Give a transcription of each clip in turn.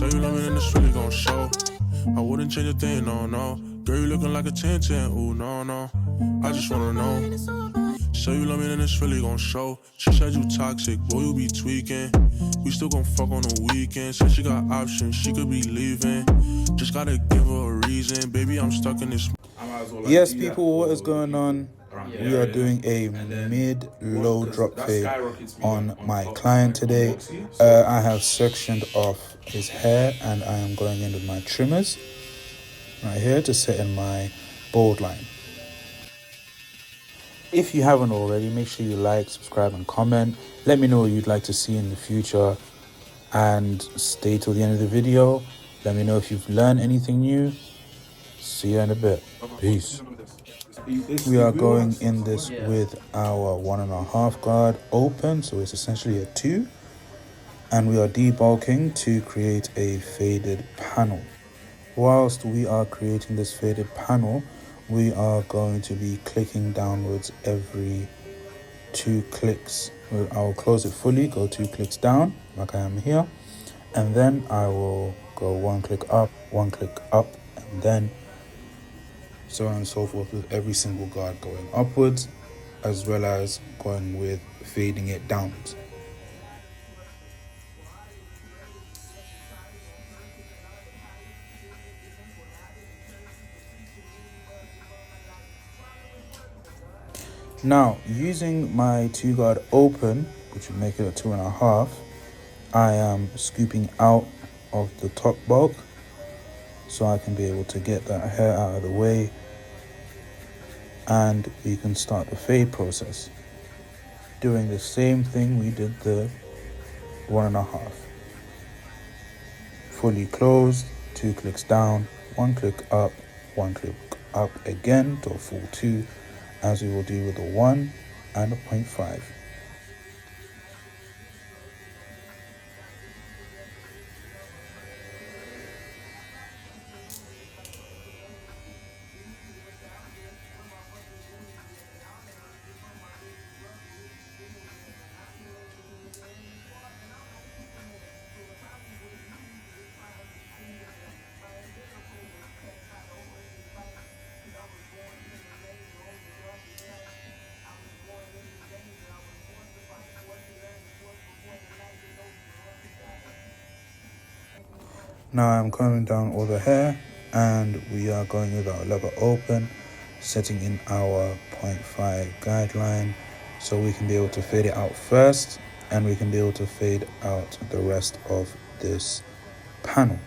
Show you love me and it's really gon' show. I wouldn't change a thing, no, no. Girl, you looking like a 10-10, ooh, no, no. I just wanna know. Show you love me and it's really gon' show. She said you toxic, boy, you be tweaking. We still gon' fuck on the weekend. Said she got options, she could be leaving. Just gotta give her a reason. Baby, I'm stuck in this. Yes, people, what is going on? We are doing a mid-low drop fade on my client today. I have sectioned off his hair and I am going in with my trimmers right here to set in my bald line. If you haven't already, make sure you like, subscribe and comment. Let me know what you'd like to see in the future and stay till the end of the video. Let me know if you've learned anything new. See you in a bit. Peace. We are going in this with our 1.5 guard open, so it's essentially a 2, and we are debulking to create a faded panel. Whilst we are creating this faded panel, we are going to be clicking downwards every 2 clicks. I'll close it fully, go 2 clicks down like I am here, and then I will go 1 click up, 1 click up, and then so on and so forth with every single guard going upwards, as well as going with fading it downwards. Now, using my 2 guard open, which would make it a 2.5, I am scooping out of the top bulk so I can be able to get that hair out of the way, and we can start the fade process. Doing the same thing we did the 1.5. Fully closed, 2 clicks down, 1 click up, 1 click up again to a full 2, as we will do with a 1 and a 0.5. Now I'm combing down all the hair, and we are going with our lever open, setting in our 0.5 guideline so we can be able to fade it out first, and we can be able to fade out the rest of this panel.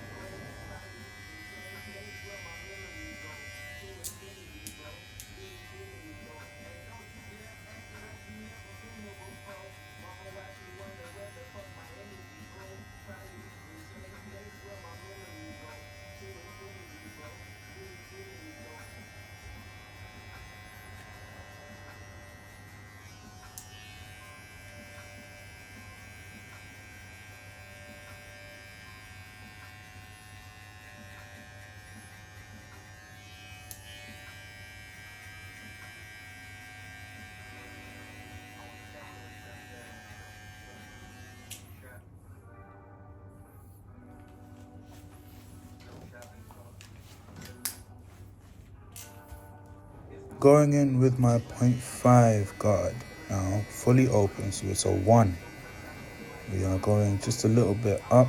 Going in with my 0.5 guard now, fully open, so it's a 1. We are going just a little bit up,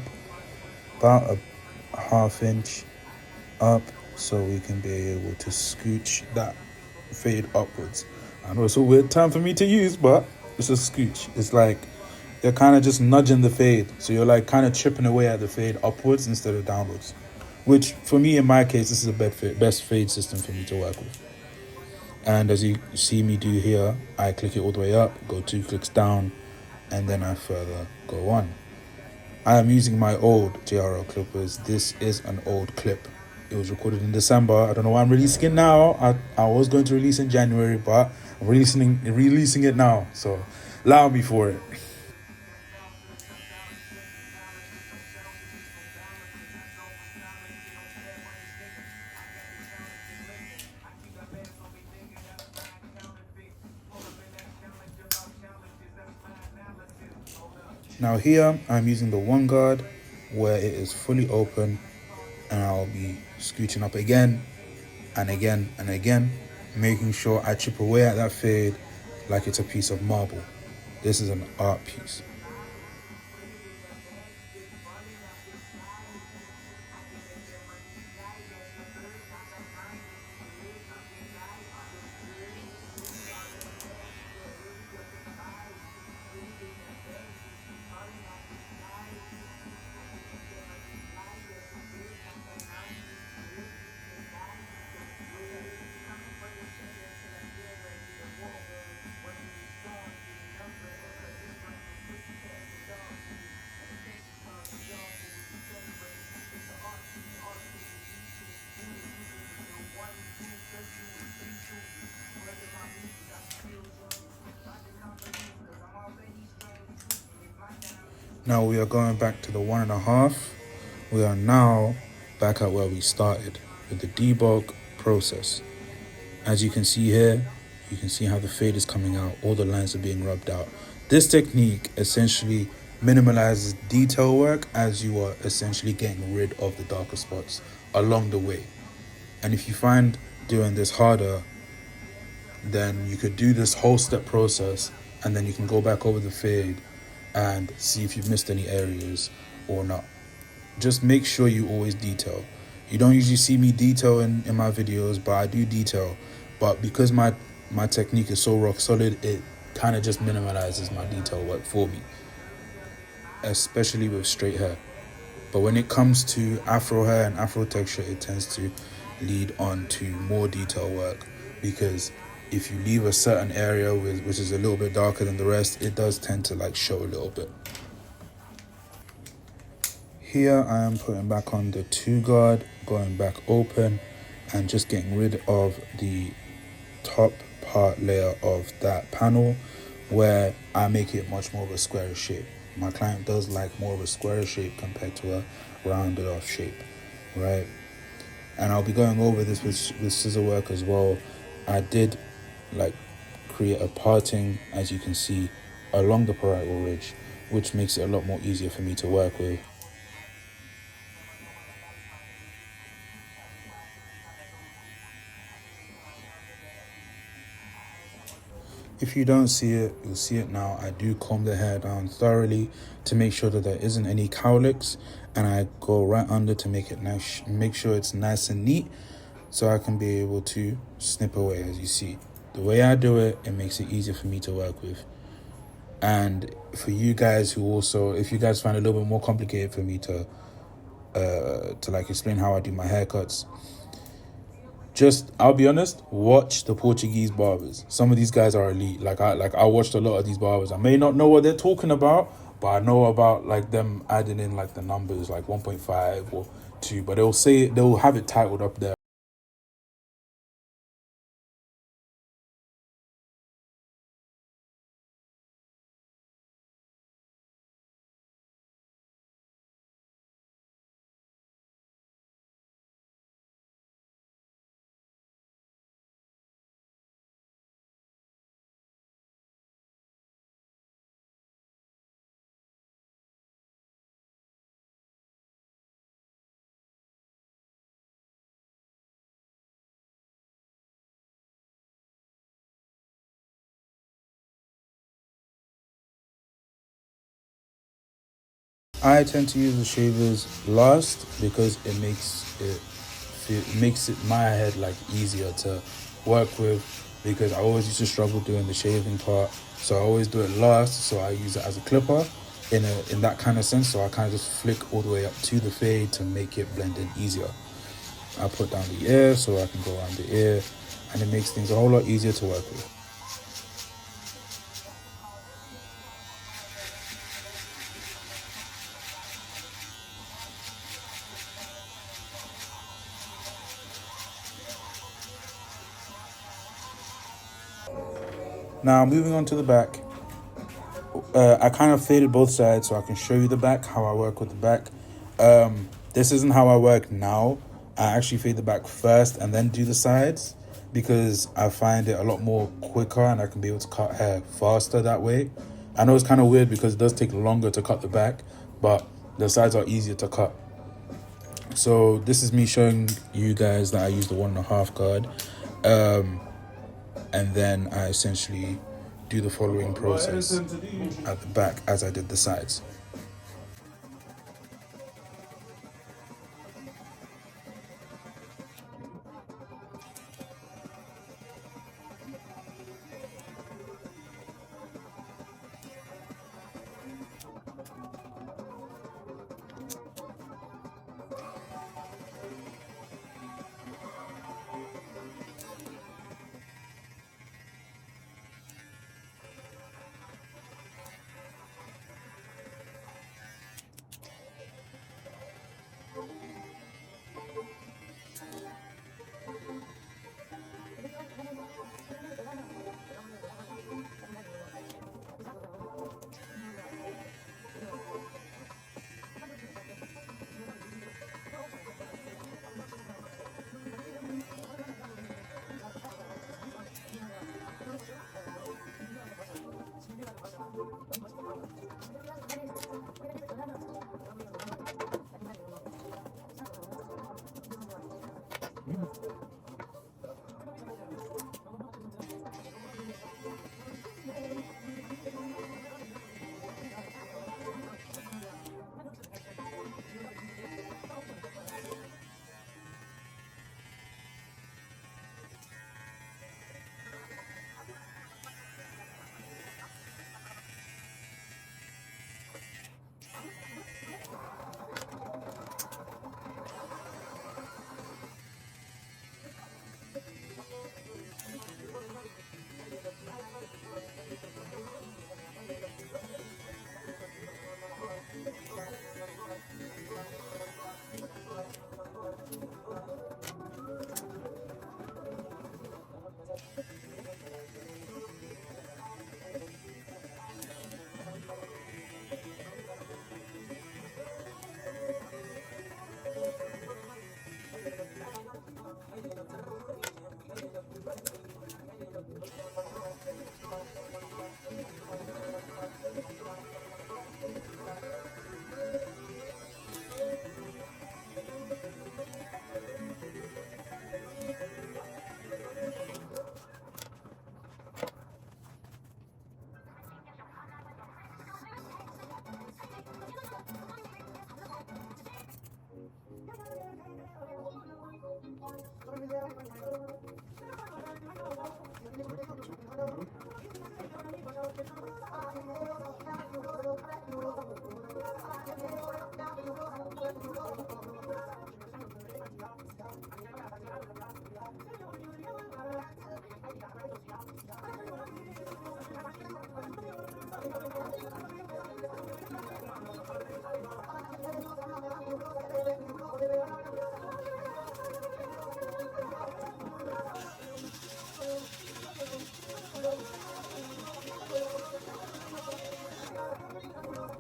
about a 1/2 inch up, so we can be able to scooch that fade upwards. I know it's a weird term for me to use, but it's a scooch. It's like they're kind of just nudging the fade, so you're like kind of chipping away at the fade upwards instead of downwards, which for me, in my case, this is a best fade system for me to work with. And as you see me do here, I click it all the way up, go 2 clicks down, and then I further go on. I am using my old JRL clippers. This is an old clip. It was recorded in December. I don't know why I'm releasing it now. I was going to release in January, but I'm releasing it now. So allow me for it. Now here, I'm using the 1 guard where it is fully open, and I'll be scooting up again and again and again, making sure I chip away at that fade like it's a piece of marble. This is an art piece. Now we are going back to the 1.5. We are now back at where we started with the debug process. As you can see here, you can see how the fade is coming out. All the lines are being rubbed out. This technique essentially minimalizes detail work as you are essentially getting rid of the darker spots along the way. And if you find doing this harder, then you could do this whole step process, and then you can go back over the fade and see if you've missed any areas or not. Just make sure you always detail. You don't usually see me detail in my videos, but I do detail. But because my technique is so rock solid, it kind of just minimalizes my detail work for me, especially with straight hair. But when it comes to afro hair and afro texture, it tends to lead on to more detail work, because if you leave a certain area which is a little bit darker than the rest, it does tend to like show a little bit. Here I am putting back on the 2 guard, going back open and just getting rid of the top part layer of that panel where I make it much more of a square shape. My client does like more of a square shape compared to a rounded off shape, right? And I'll be going over this with scissor work as well. I did like create a parting, as you can see, along the parietal ridge, which makes it a lot more easier for me to work with. If you don't see it, you'll see it now. I do comb the hair down thoroughly to make sure that there isn't any cowlicks, and I go right under to make it nice, make sure it's nice and neat, so I can be able to snip away. As you see, the way I do it, it makes it easier for me to work with. And for you guys who also, if you guys find it a little bit more complicated for me to like explain how I do my haircuts, just, I'll be honest, watch the Portuguese barbers. Some of these guys are elite. I watched a lot of these barbers. I may not know what they're talking about, but I know about like them adding in like the numbers like 1.5 or 2, but they'll have it titled up there. I tend to use the shavers last because it makes it my head like easier to work with, because I always used to struggle doing the shaving part, so I always do it last. So I use it as a clipper in that kind of sense. So I kind of just flick all the way up to the fade to make it blend in easier. I put down the ear so I can go around the ear, and it makes things a whole lot easier to work with. Now moving on to the back. I kind of faded both sides so I can show you the back, how I work with the back. This isn't how I work now. I actually fade the back first and then do the sides, because I find it a lot more quicker and I can be able to cut hair faster that way. I know it's kind of weird because it does take longer to cut the back, but the sides are easier to cut. So this is me showing you guys that I use the 1.5 guard, and then I essentially do the following process at the back as I did the sides.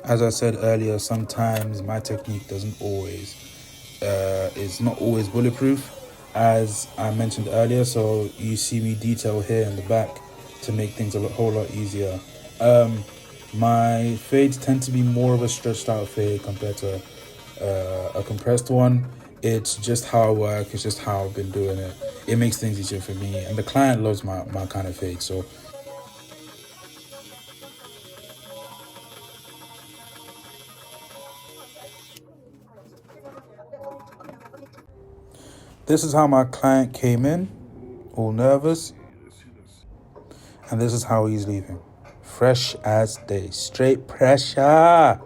As I said earlier, sometimes my technique doesn't always, it's not always bulletproof, as I mentioned earlier. So you see me detail here in the back to make things a whole lot easier. My fades tend to be more of a stretched out fade compared to a compressed one. It's just how I work. It's just how I've been doing it. It makes things easier for me, and the client loves my kind of fade. So this is how my client came in, all nervous, and this is how he's leaving, fresh as day, straight pressure.